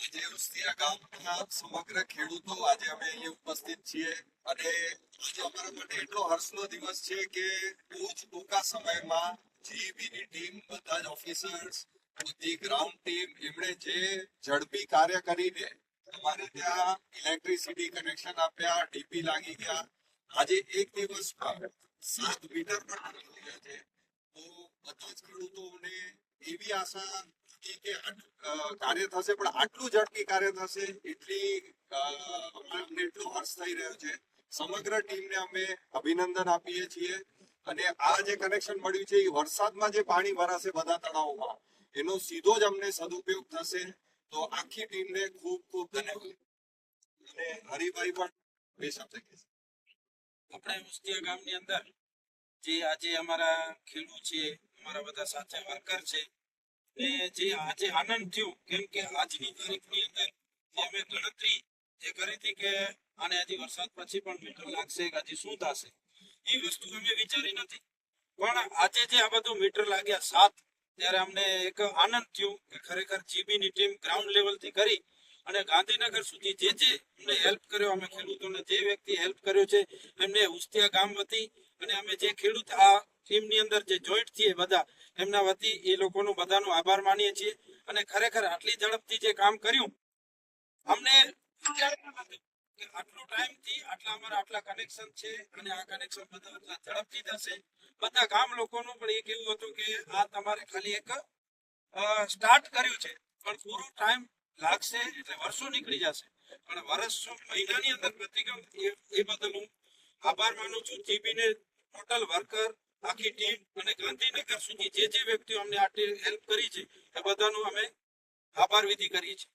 આજે ઉસ્તિયા ગામના સમગ્ર ખેડૂતો આજે અમે અહીંયા ઉપસ્થિત છીએ અને આજે અમારા માટે એટલો હર્ષનો દિવસ છે કે બહુ જ ટૂંકા સમયમાં જીઈબીની ટીમ, બધા જ ઓફિસર્સ, બધી ગ્રાઉન્ડ ટીમ, એમણે જે ઝડપી કાર્ય કરીને અમારે ત્યાં ઇલેક્ટ્રિસિટી કનેક્શન આપ્યા, ડીપી લાગી ગયા. આજે એક દિવસમાં 7 મીટર પણ થઈ ગયા છે. તો બધા જ ખેડૂતોને એવી આશા હતી કે કાર્ય થશે, પણ આટલું ઝડપી કાર્ય થશે એટલી અમને એટલો હર્ષ થઈ રહ્યો છે. સમગ્ર ટીમને અમે અભિનંદન આપીએ છીએ અને આ જે કનેક્શન મળ્યું છે એ વરસાદમાં જે પાણી ભરાશે બધા તળાવોમાં એનો સીધો જ અમને સદુપયોગ થશે. તો આખી ટીમને ખૂબ ખૂબ ધન્યવાદ. અને હરિભાઈ પણ બે શબ્દ કહેશે. આપણે ઉસ્તિયા ગામની અંદર જે આજે અમારા ખેડૂત છે, અમારા બધા સાથે વર્કર છે, ને જે આજે આનંદ થયો કેમ કે આજની તારીખની અંદર જે અમે ગણતરી જે કરી હતી કે આને હજી વરસાદ પછી પણ મીટર લાગશે કે હજી શું થશે એ વસ્તુ અમે વિચારી નથી, પણ આજે જે આ બધું મીટર લાગ્યા 7 ત્યારે અમને એક આનંદ થયો કે ખરેખર જીબીની ટીમ ગ્રાઉન્ડ લેવલથી કરી અને ગાંધીનગર સુધી જે અમને હેલ્પ કર્યો, અમે ખેડૂતોને જે વ્યક્તિ હેલ્પ કર્યો છે એમને ઉસ્તિયા ગામ વતી અને અમે જે ખેડૂત આ ટીમની અંદર જે જોઈન્ટ છીએ બધા એમના વતી એ લોકોનો બધાનો આભાર માનીએ છીએ. અને ખરેખર આટલી ઝડપથી જે કામ કર્યું અમને કે આટલો ટાઈમથી આટલા કનેક્શન છે અને આ કનેક્શન બધા ઝડપથી થશે. બધા ગામ લોકોનું પણ એક એવું હતું કે આ તમારે ખાલી એક સ્ટાર્ટ કર્યું છે પણ પૂરો ટાઈમ લાગશે એટલે વર્ષો નીકળી જશે, પણ વર્ષ મહિનાની અંદર પતી ગયું એ બદલ હું આભાર માનું છું જીબીને, ટોટલ વર્કર, આખી ટીમ અને ગાંધીનગર સુધી જે વ્યક્તિઓ અમને આટલી હેલ્પ કરી છે એ બધાનો અમે આભાર વિધિ કરીએ છીએ.